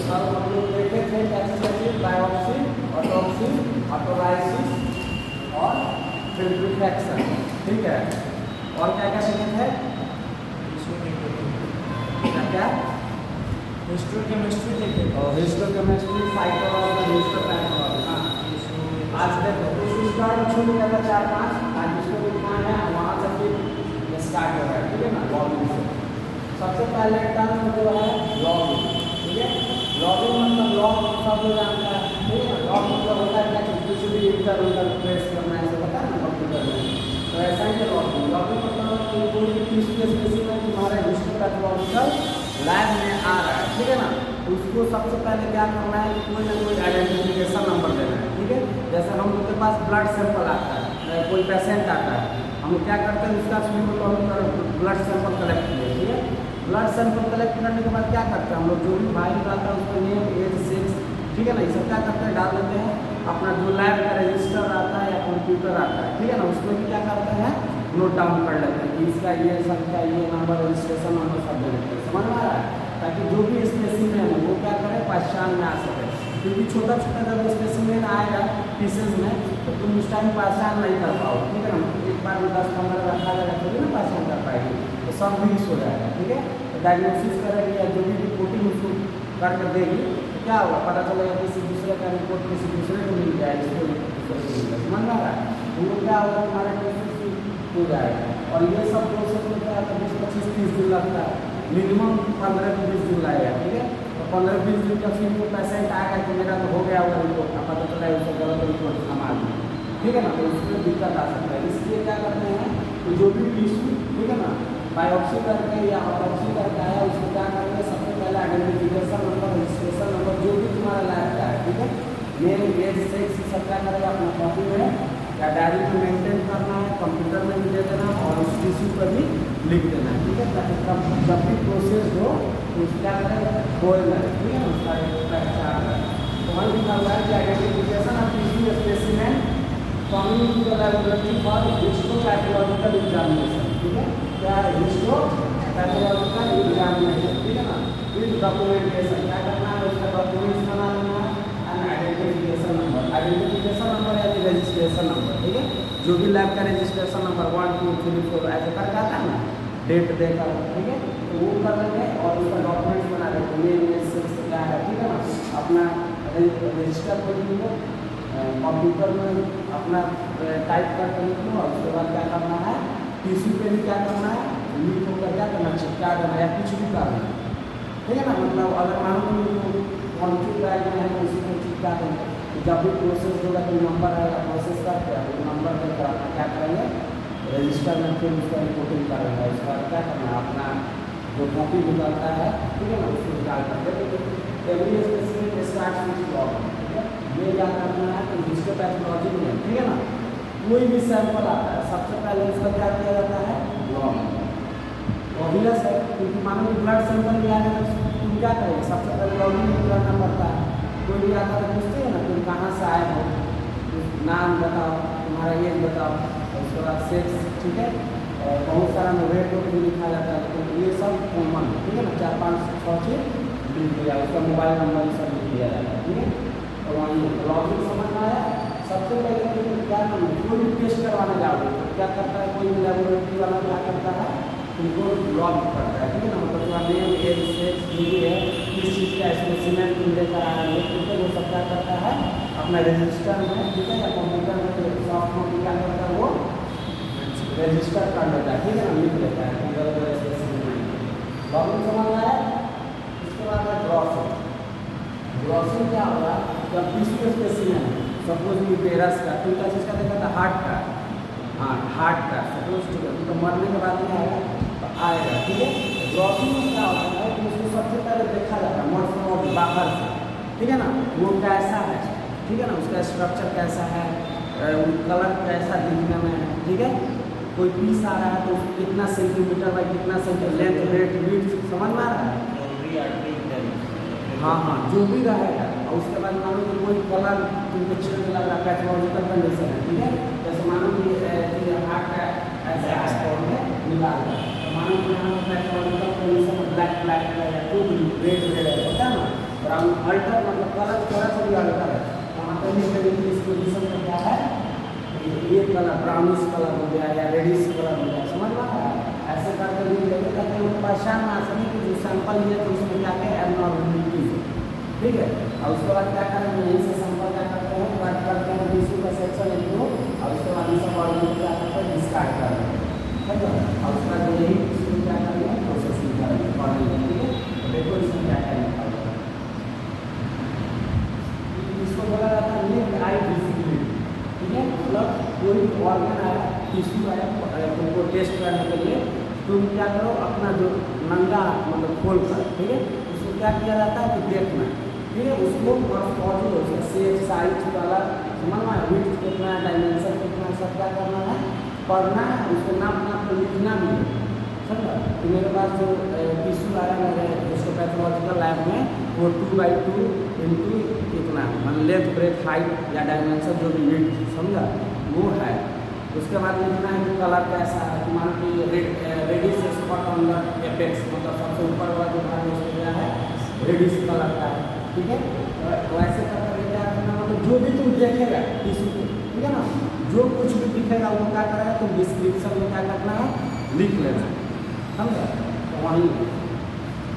सब हम लोग देखे थे कैसे कैसे बायोप्सी, ऑटोप्सी, ऑटोलाइसिस और विट्रीफैक्शन, ठीक है। और क्या क्या सीखे थे? क्या क्या? हिस्टोकेमिस्ट्री देखे और हिस्टोकेमिस्ट्री, साइटोलॉजी, हिस्टोपैथोलॉजी। हाँ, आज देखो तो स्टार्ट छूट गया था 4-5, आज जिसको भी ध्यान है वहाँ से फिर स्टार्ट हो रहा है, ठीक है ना, लॉगिंग से। सबसे पहले टर्म जो है लॉगिंग, ठीक है। लॉगिंग मतलब लॉग सब लोग जानता है, ठीक है ना। लॉग मतलब होता है क्या, किसी भी इधर उधर प्रेस करना है, पता है ना कंप्यूटर में, तो ऐसा ही लॉगिंग। लॉगिंग मतलब कोई भी चीज़ के स्पेसिफिक तुम्हारे हिस्टोपैथोलॉजिकल लैब में आ रहा है, ठीक है ना। उसको सबसे पहले क्या करना है, कोई ना कोई आइडेंटिफिकेशन नंबर देना है, ठीक है। जैसे हम लोग के पास ब्लड सैंपल आता है, कोई पेशेंट आता है, हम लोग क्या करते हैं उसका ब्लड सैंपल कलेक्ट किए, ठीक है। ब्लड सैंपल कलेक्ट करने के बाद क्या करते हैं हम लोग, जो भी फाइल आता है उसका नेम, एज, सेक्स, ठीक है ना, ये सब क्या करते हैं डाल देते हैं। अपना जो लैब का रजिस्टर आता है या कंप्यूटर आता है, ठीक है ना, उसमें भी क्या करते हैं नोट डाउन कर लेते हैं कि इसका ये संख्या, ये नंबर, रजिस्ट्रेशन नंबर सब दे देते हैं। समझ में आ रहा है, ताकि जो भी स्पेसिमेन है वो क्या करे, पहचान में आ सके। क्योंकि छोटा छोटा जब स्पेसिमेन आएगा पीसेज में तो तुम उस टाइम पहचान नहीं कर पाओ, ठीक है ना। एक बार में 10-15 रखा जाएगा तभी ना पहचान कर पाएगी, तो सब मिक्स हो जाएगा, ठीक है। तो डायग्नोसिस करेगी या जो भी रिपोर्टिंग उसको करके देगी तो क्या होगा, पता चलेगा किसी दूसरे का रिपोर्ट किसी दूसरे को मिल जाएगा, इसको दूसरे को मिल जाएगा। समझ में आ रहा है, वो क्या होगा, हमारे केसेस हो जाएगा। और ये सब प्रोसेस में क्या होता है, 20-25-30 दिन लगता है, मिनिमम 15-20 दिन लगेगा, ठीक है। तो 15-20 दिन का फिर वो पेशेंट आएगा कि मेरा तो हो गया होगा रिपोर्ट, अब पता चला है उसको गलत रिपोर्ट हमारा, ठीक है ना, तो उसमें दिक्कत आ सकता है। इसलिए क्या करते हैं तो जो भी टिश्यू, ठीक है ना, बायोप्सी करके या ऑटोप्सी करके आया उसको क्या करेंगे, सबसे पहले आइडेंटिफिकेशन नंबर, रजिस्ट्रेशन नंबर जो भी तुम्हारा लैब का है, ठीक है, नेम, एज, सेक्स, सब क्या करेगा अपना कॉपी में या डायरी में मेंटेन करना है, कंप्यूटर में भी दे देना और उस टिश्यू पर भी लिख देना है, ठीक है, ताकि जब भी प्रोसेस हो तो उसको क्या करें खोल जाए, ठीक है ना, उसका पहचान है। तो वहाँ लिखा हुआ है कि identification of tissue specimen coming to the laboratory for histopathological examination, ठीक है, क्या है हिस्टोपैथोलॉजिकल एग्जामिनेशन, ठीक है ना। फिर डॉक्यूमेंटेशन क्या करना है, उसका डॉक्यूमेंट्स बना लेना है एंड आइडेंटिफिकेशन नंबर या रजिस्ट्रेशन नंबर, ठीक है, जो भी लैब का रजिस्ट्रेशन नंबर 1, 2, 3, 4 ऐसे करके आता है ना, डेट देकर, ठीक है, तो वो कर लेंगे और उसका डॉक्यूमेंट्स बना लेंगे, नेम, सेक्स क्या है, ठीक है ना, अपना रजिस्टर कर लीजिए, कंप्यूटर में अपना टाइप करके लिख लो और उसके बाद क्या करना है, टिश्यू पे भी क्या करना है, लिख होकर क्या करना, चिपका देना या कुछ भी करना है, ठीक है ना। मतलब अगर मान लो कॉन्फ्लिक्ट ड्राइव में है तो उसी को चिपका देंगे, जब भी प्रोसेस होगा तो नंबर आएगा प्रोसेस का, क्या नंबर देकर अपना क्या करेंगे रजिस्टर में फिर उसका रिपोर्टिंग करेंगे। उसके बाद क्या करना है, अपना जो कॉपी निकलता है, ठीक है ना, उसको निकाल करके every specimen starts with log, ठीक है, ये याद रखना है। तो हिस्टोपैथोलॉजी में, ठीक है ना, कोई भी सैंपल आता है सबसे पहले इसका क्या किया जाता है, लॉग। ऑब्वियस है, क्योंकि मानो ब्लड सैंपल भी आएगा तो तुम क्या करेंगे, सबसे पहले लॉगिंग करना पड़ता है। कोई भी आता है पूछते हैं ना तुम कहाँ से आए हो, नाम बताओ, तुम्हारा एज बताओ, और उसके बाद सेक्स, ठीक है, और बहुत सारा वेट भी लिखा जाता है, तो ये सब कॉमन, ठीक है ना, 4-5-6 चीज़ लिख दिया, उसका मोबाइल नंबर सब लिख दिया जाता है, ठीक है। तो वहाँ लॉगिंग समझ में आया। सबसे पहले तो क्या करना, कोई भी टेस्ट करवाने जाओगे तो क्या करता है, कोई भी लेबोरेटरी वाला क्या करता है, तुमको लॉग करता है, ठीक है ना, मतलब तुम्हारा नेम, एज, सेक्स जो भी है, किस चीज़ का स्पेसिमेन तुम लेकर आ रहे हो, ठीक है, वो सब क्या करता है अपना रजिस्टर में, ठीक है, या कंप्यूटर में सॉफ्ट कॉपी क्या करता है वो रजिस्टर कर लेता है, ठीक है ना, लिख लेता है इधर स्पेसिमेन। लॉगिंग समझ आया। इसके बाद है ग्रॉसिंग। ग्रॉसिंग क्या होगा, जब टिश्यू स्पेसिमेन है, सपोज ये पेरस का, तो क्या चीज़ का देखा था, हार्ट का, हाँ हार्ट का, सपोज ठीक है, तो मरने के बाद में आएगा तो आएगा, ठीक है। ग्रॉसिंग में क्या होता है कि उसको सबसे पहले देखा जाता है मॉर्फोलॉजी बाहर से, ठीक है ना, वो कैसा है, ठीक है ना, उसका स्ट्रक्चर कैसा है, कलर कैसा दिखने में है, ठीक है। कोई पीस आ रहा है तो उसको कितना सेंटीमीटर बाई कितना सेंटीमीटर लेंथ, ब्रेथ, विड्थ समझ में आ रहा है, हाँ हाँ जो भी रहेगा। और उसके बाद मानो कि कोई कलर तुमको चेंज लग रहा है, पैथोलॉजिकल कंडीशन है, ठीक है, जैसे मानो कि हार्ट का ऐसा स्पॉट में निकाल रहा है, तो मानो कि यहाँ पैथोलॉजिकल कंडीशन ब्लैक है या टू रेड है, होता है ना, अल्टर मतलब कलर थोड़ा सा भी अल्टर है, वहाँ पर भी इस पोजिशन में क्या है, ये कलर ब्राउनिश कलर हो गया या रेडिश कलर हो गया, समझ में आता है। ऐसे करके भी लेंगे ताकि वो पहचान में आ सके कि जो सैंपल लिया तो उसमें क्या क्या एबनॉर्मलिटीज है, ठीक है। और उसके बाद क्या करेंगे, यहीं से सैंपल क्या करते हैं, कट करते हैं टिश्यू का सेक्शन इनको, और उसके बाद ये सब ऑर्गन क्या करते हैं, डिस्कार्ड कर देते हैं, ठीक है। और उसके बाद यही टिश्यू क्या करेंगे, प्रोसेसिंग करेंगे पढ़ेंगे, ठीक है। तो देखो इसमें क्या क्या लिखा हुआ है, इसको बोला जाता है नेक्ड आई विजिबिलिटी, ठीक है। मतलब कोई ऑर्गन आया, टिश्यू आया तुमको टेस्ट करने के लिए, तुम क्या करो अपना जो नंगा मतलब खोल कर, ठीक है, उसको क्या किया जाता है कि देखना, ठीक है। उसको मॉर्फोलॉजी हो उसका शेप साइज कलर समझना है, विड्थ कितना है, डायमेंशन कितना है, सब क्या करना है, पढ़ना है, उसको नाप कर लिखना भी है, समझा। तो मेरे पास जो टिश्यू आया मेरे हिस्टोपैथोलॉजिकल लैब में, वो 2x2 इंटू इतना मतलब लेंथ ब्रेथ हाइट या डायमेंशन जो भी विड्थ समझा वो है। उसके बाद लिखना है कि कलर कैसा है, कि मान कि reddish spot on the apex, मतलब सबसे ऊपर वाला जो भाग उसमें क्या है, रेडिश कलर का है, ठीक है। तो ऐसे करके क्या करना, मतलब जो भी तुम देखेगा टिश्यू को, ठीक है ना, जो कुछ भी दिखेगा वो क्या करेगा, तुम डिस्क्रिप्शन में क्या करना है, लिख लेना है, समझा। तो वहीं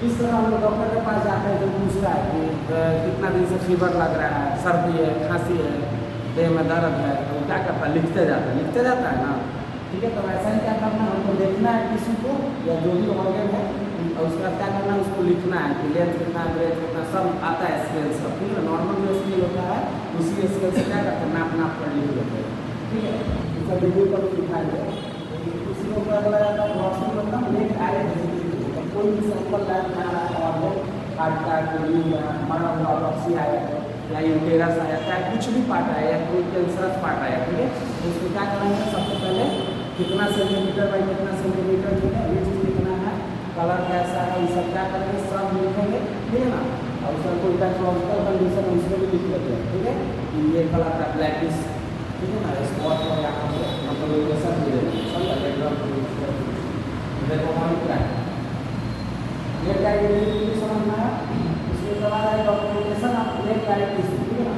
इस तरह हम लोग डॉक्टर के पास जाते हैं जो पूछता है कि कितना दिन से फीवर लग रहा है, सर्दी है, खांसी है, देह में दर्द है, तो क्या करता है, लिखते जाता है ना, ठीक है। तो ऐसा ही क्या करना है, हमको देखना है किसी को या जो भी ऑर्गन है, और उसके बाद क्या करना है, उसको लिखना है कि लेंथ कितना, ब्रेथ कितना, सब आता है स्केल सब, ठीक है। नॉर्मल जो स्केल होता है उसी स्केल से क्या करते हैं, नाप कर लिख लेते हैं, ठीक है। इसका वीडियो पर दिखाएंगे। उसी को क्या बोला जाता है, ग्रॉसरी मतलब नेक्ड आई विजिबिलिटी, कोई भी सैंपल लैब में आ रहा है ऑर्गन, हार्ट का, किडनी का, मरा हुआ ऑटोप्सी आया या यूटेरस आया, चाहे कुछ भी पार्ट आया या कोई कैंसरस पार्ट आया, ठीक है। तो उसको क्या करेंगे, सबसे पहले कितना सेंटीमीटर बाई कितना सेंटीमीटर, ठीक है, विड्थ कितना है, कलर कैसा है, ये सब क्या करेंगे, सब लिखेंगे, ठीक है ना। और उसका कोई पैथोलॉजिकल कंडीशन है उसको भी लिख लेते हैं, ठीक है, कि ये कलर का ब्लैकिश, ठीक है ना, स्पॉट हो यहाँ पर, मतलब लोकेशन दे देंगे, समझा। देखो हम क्या है ये डायग्नोस्टिक समझना है। उसके बाद है documentation of leg diet tissue, ठीक है ना,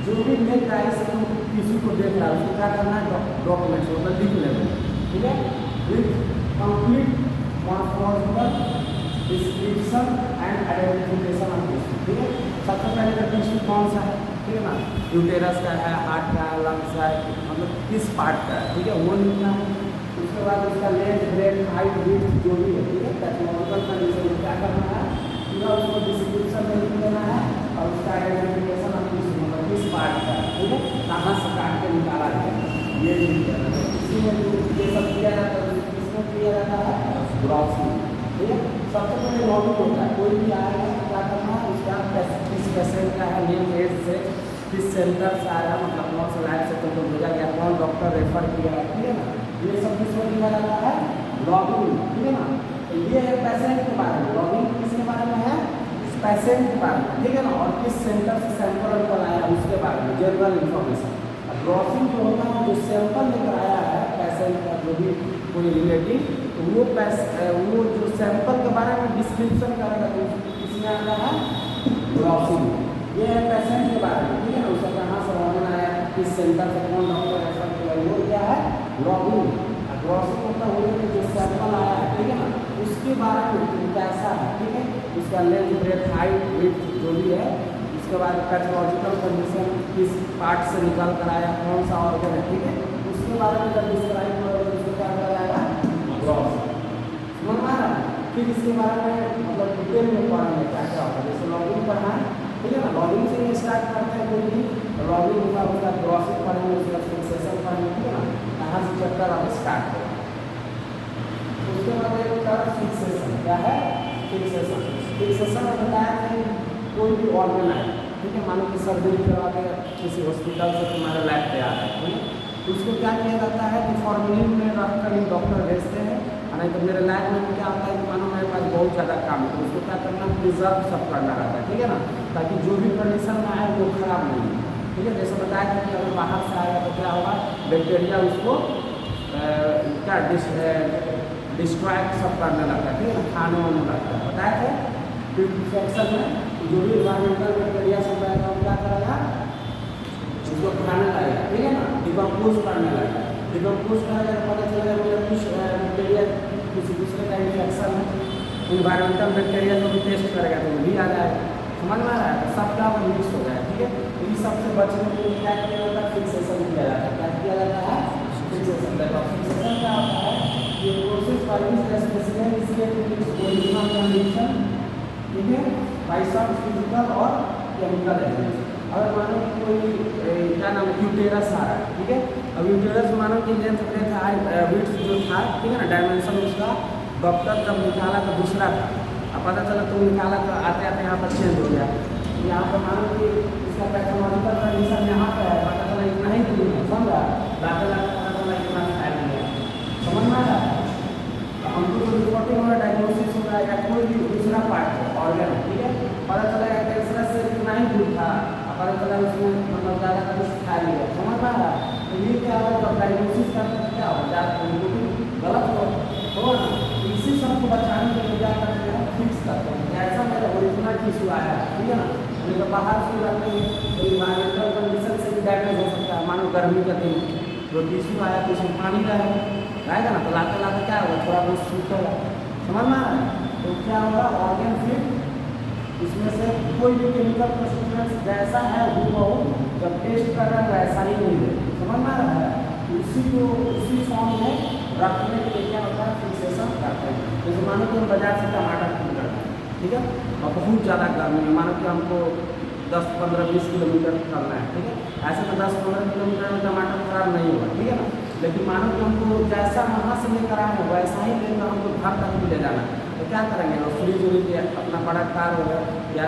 जो भी लेग डाइट से तुम टिश्यू को देख रहा है उसको क्या करना है, डॉक्यूमेंट्स मतलब लिख लेना, ठीक है, with complete morphological description and identification of tissue, ठीक है। सबसे पहले का टिश्यू कौन सा है, ठीक है ना, यूटेरस का है, हार्ट का है, लंग्स का है, मतलब किस पार्ट का है, ठीक है, वो लिखना है। उसके बाद उसका लेंथ ब्रेथ हाइट विड्थ जो भी है, ठीक है, पैथोलॉजिकल कंडीशन में क्या करना है, पूरा उसको डिस्क्रिप्शन में लिख देना है, और उसका आइडेंटिफिकेशन ऑफ टिश्यू मतलब किस पार्ट का है, ठीक है, कहाँ से काट के निकाला है, ये लिख देना है। इसी में ये सब किया जाता है, इसमें किया जाता है ग्रॉसरी, ठीक है। सबसे पहले लॉगिंग होता है, कोई भी आएगा तो क्या करना है, उसका किस पेशेंट का है, नेम एज से, किस सेंटर से आया, मतलब कौन सा लैब से तुमको भेजा गया, कौन डॉक्टर रेफर किया है, ठीक है ना, ये सब किसमें लिखा जाता है, लॉगिंग, ठीक है ना। तो ये है पेशेंट के बारे में, लॉगिंग किसके बारे में है, पेशेंट के बारे में, ठीक है ना, और किस सेंटर से सैंपल लेकर आया उसके बारे में जनरल इन्फॉर्मेशन। और ग्रॉसिंग जो होता है, जो सैंपल लेकर आया है पेशेंट का जो भी कोई रिलेटिव, तो वो जो सैंपल के बारे में डिस्क्रिप्शन करेगा, तो इसमें आता है ग्रॉसिंग। ये है पेशेंट के बारे में, ठीक है ना, उसका कहाँ से ऑर्गन आया, किस सेंटर से कौन डॉक्टर रेफर किया, वो क्या है लॉगिंग। और ग्रॉसिंग मतलब वो है जो सैंपल आया है, ठीक है ना, उसके बारे में कैसा है, ठीक है, उसका लेंथ ब्रेथ हाइट विड्थ जो भी है। उसके बाद पैथोलॉजिकल कंडीशन किस पार्ट से निकाल कर आया, कौन सा ऑर्गन है, ठीक है, उसके बारे में जब डिस्क्राइब करोगे उसको क्या कराएगा, ग्रॉसिंग, समझ में आ रहा है। फिर इसके बारे में मतलब डिटेल में पढ़ेंगे क्या क्या होता है, जैसे लॉगिंग पढ़ना है, ठीक है ना, लॉगिंग से स्टार्ट करते हैं कोई भी, लॉगिंग का उसका ग्रॉसिंग पढ़ेंगे, उसका फिक्सेशन पढ़ेंगे, ठीक है ना, यहाँ से चैप्टर आप स्टार्ट करें। उसके बाद एक होता है फिक्सेशन, क्या है फिक्सेशन। फिक्सेशन में बताया था कोई भी ऑर्गन है, ठीक है, मानो कि सर्जरी करवा के किसी हॉस्पिटल से तुम्हारे लैब पे आ रहा है, ठीक है, तो उसको क्या किया जाता है कि फॉर्मेलिन में रखकर ही डॉक्टर भेजते हैं। नहीं तो मेरे लैब में क्या होता है कि मानो मेरे पास बहुत ज़्यादा काम है, तो उसको क्या करना, प्रिजर्व सब करना रहता है, ठीक है ना, ताकि जो भी कंडीशन में आए वो खराब नहीं है, ठीक है। जैसे बताया कि अगर बाहर से आएगा तो क्या होगा, बैक्टीरिया उसको क्या डिस्ट्रॉय सब करने लगता है, ठीक है ना, खाने वाने लगता है, बताया था। फिर इन्फेक्शन में जो भी इन्वायरमेंटल बैक्टीरिया सब रहेगा वो क्या करेगा, उसको खाने लगेगा, ठीक है ना, डिकम्पोज करने लगेगा। डिकम्पोज करेगा तो पता चलेगा मुझे कुछ बैक्टीरिया किसी दूसरे का इन्फेक्शन है, इन्वायरमेंटल बैक्टीरिया को भी टेस्ट करेगा तो वो भी आ जाएगा। समझ में आ रहा है, तो सब क्या मिक्स हो गया, ठीक है। तो ये सबसे बचने के लिए क्या किया जाता है, फिक्सेशन किया जाता है। क्या किया जाता है, फिक्सेशन। देखो फिक्सेशन क्या होता है, ये process by which the specimen is kept in its original condition, ठीक है, बाय सम फिजिकल और केमिकल एजेंट्स। अगर मानो कि कोई क्या नाम है, यूटेरस आ रहा है, ठीक है, अब यूटेरस मानो कि लेंथ ब्रेथ विड्थ जो था, ठीक है ना, डायमेंशन उसका डॉक्टर जब निकाला तो दूसरा था, अब पता चला तो निकाला तो आते आते यहाँ पर चेंज हो गया। यहाँ पर मानो कि इसका पैथोलॉजिकल कंडीशन यहाँ पर है, पता चला इतना ही दूर है, समझा, लाते लाते पता चला इतना फैल गया। समझ में आ रहा है, तो हमको जो रिपोर्टिंग और डायग्नोसिस हो रहा है या कोई भी दूसरा पार्ट है ऑर्गन, ठीक है, पता चला कैंसर से इतना ही दूर था, पता चला उसमें मतलब ज़्यादा कुछ खा लिया। समझ में आ रहा है, तो ये क्या होगा, जब डायग्नोसिस करते हैं क्या हो जाता है, गलत हो ना, इसी सबको बचाने के लिए क्या करते हैं, फिक्स करते हैं। ऐसा मेरा ओरिजिनल टिश्यू आया, ठीक है ना, तो बाहर से रखते हैं तो इन्वायरमेंटल कंडीशन से भी डैमेज हो सकता है। मानो गर्मी का दिन जो टिश्यू आया तो उसमें पानी रहेगा ना, तो लाते लाते क्या होगा, थोड़ा बहुत सूख होगा। समझ में आ रहा है, तो क्या होगा, ऑर्गन फिट इसमें से कोई भी केमिकल कंस्टिट्यूएंट्स जैसा है वो जब टेस्ट कर रहा है वैसा ही नहीं है। समझ में आ रहा है, उसी को उसी फॉर्म में रखने के लिए क्या होता है, फिक्सेशन करते हैं। जैसे मानो कि हम बाजार से टमाटर खरीद करते हैं, ठीक है, और बहुत ज़्यादा गर्मी है, मानो कि हमको 10, 15, 20 किलोमीटर करना है, ठीक है, ऐसे तो 10, 15 किलोमीटर में टमाटर खराब नहीं होगा, ठीक है ना, लेकिन मानो कि हमको जैसा वहाँ से लेकर आए हैं वैसा ही लेकर हमको घर तक भी ले जाना है, तो क्या करेंगे, और फ्रिज उरिज अपना बड़ा कार होगा या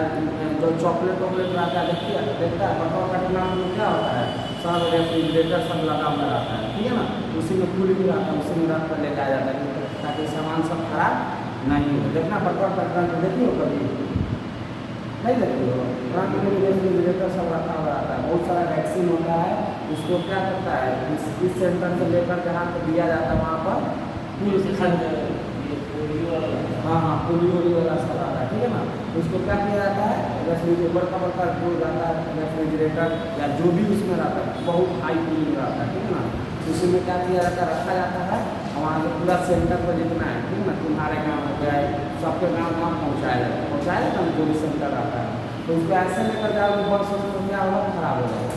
जो चॉकलेट वॉकलेट रहता है देखता है बटवा कटना में क्या होता है, सब रेफ्रिजरेटर सब लगा हुआ रहता है, ठीक है ना, उसी में कूलिंग रहता है, उसी में रख कर ले जाया जाता है ताकि सामान सब खराब नहीं हो। देखना बटवा कटना तो देखिए कभी नहीं देखते हो, ट्रंक में रेफ्रिजरेटर सब रखा हुआ रहता है, बहुत सारा वैक्सीन होता है, उसको क्या करता है इस सेंटर से लेकर जहाँ पर दिया जाता है वहाँ पर हाँ हाँ पोलियो वाला सब आता है, ठीक है ना, उसको क्या किया जाता है, रेफ्रिजरेटर बड़का बड़का जो रहता है रेफ्रिजरेटर या जो भी उसमें रहता है बहुत हाई कूलिंग रहता है, ठीक है ना, उसी में क्या किया जाता है, रखा जाता है, और वहाँ से पूरा सेंटर पर जितना है, ठीक है ना, तुम्हारे गाँव में गए सबके गाँव पहुँचाया जाता है जो भी सेंटर रहता है, तो उसको ऐसे लेकर जाओगे बहुत सोच तो क्या होगा, खराब हो जाएगा।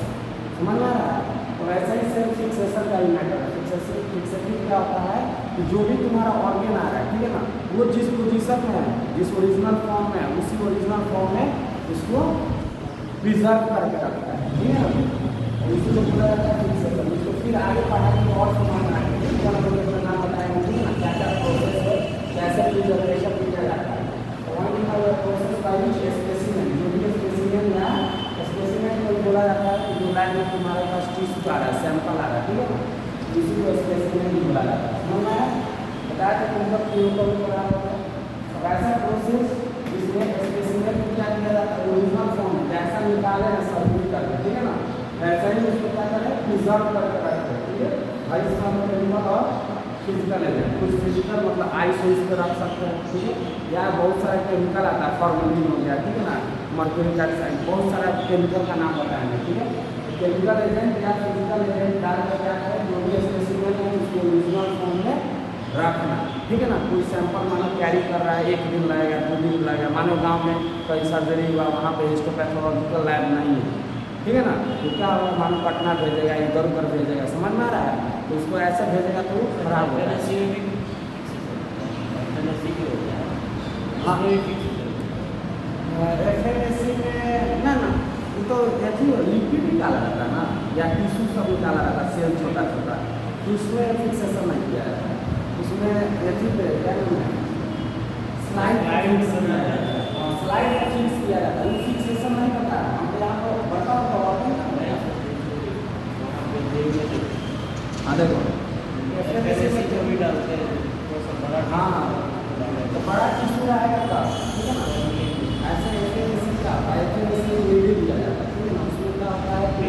समझ में आ रहा है, तो ऐसा ही सेल्फ फिक्सेशन का ही मैटर है। फिक्सेशन क्या होता है कि जो भी तुम्हारा ऑर्गन आ रहा है, ठीक है ना, वो जिस पोजीशन में है, जिस ओरिजिनल फॉर्म में है, उसी ओरिजिनल फॉर्म में उसको प्रिजर्व करके रखता है, ठीक है ना, इसको बोला जाता है फिक्सेशन। इसको फिर आगे पढ़ाई में और समान आएंगे, नाम बताएंगे, ठीक है ना, क्या क्या प्रोसेस है, कैसे प्रिजर्वेशन किया जाता है। तो वहाँ लिखा हुआ प्रोसेस बाय स्पेसिमेन, जो भी स्पेसिमेन या स्पेसिमेन को बोला जाता है कि जो लाइन में तुम्हारे पास टिश्यू आ रहा है, सैंपल आ रहा है, ठीक है ना, इसी को स्पेसिमेन भी बोला जाता है। समझ में आया, बताया कि तुम सब क्यों पढ़ा होगा। अब ऐसा प्रोसेस इसमें स्पेसिमेन को क्या किया जाता है, ओरिजिनल फॉर्म जैसा निकाले ना सबमिट करते, ठीक है ना, वैसा ही उसको क्या करें, प्रिजर्व करके रखते हैं, ठीक है भाई। इसका मतलब और फिजिकल एजेंट, कुछ फिजिकल मतलब आइस वाइस पर रख सकते हैं, ठीक है, या बहुत सारा केमिकल आता है, फॉर्मेलिन हो गया, ठीक है ना, मर्क्यूरिक ऑक्साइड, बहुत सारा केमिकल का नाम बताएंगे, ठीक है। केमिकल एजेंट या फिजिकल एजेंट डालकर क्या करें, जो भी स्पेसिमेन है उसको ओरिजिनल फॉर्म में रखना, ठीक है ना। कोई सैंपल मानो कैरी कर रहा है, 1 दिन लगेगा, 2 दिन लगेगा, मानो गाँव में कहीं सर्जरी हुआ, वहाँ पे हिस्टोपैथोलॉजिकल लैब नहीं है, ठीक है ना, तो क्या होगा, मानो पटना भेजेगा, इधर उधर भेजेगा, समझ में आ रहा है, तो उसको ऐसा भेजेगा तो खराब हो जाएगा। हाँ FNAC में ना वो तो लिक्विड निकाला रहता है ना, या टिश्यू सब निकाला रहता है, सेल छोटा छोटा, तो उसमें फिक्सेशन नहीं किया जाता है, उसमें पे क्या नाम है, स्लाइड फिक्स किया जाता है, फिक्सेशन नहीं पता है, हम यहाँ पर बताओ तो हाँ देखो हाँ तो बड़ा टिश्यू रहेगा तब, ठीक है ना, ऐसे FNAC का FNAC वीडियो दिया जाता है, ठीक है ना, उसमें क्या होता है कि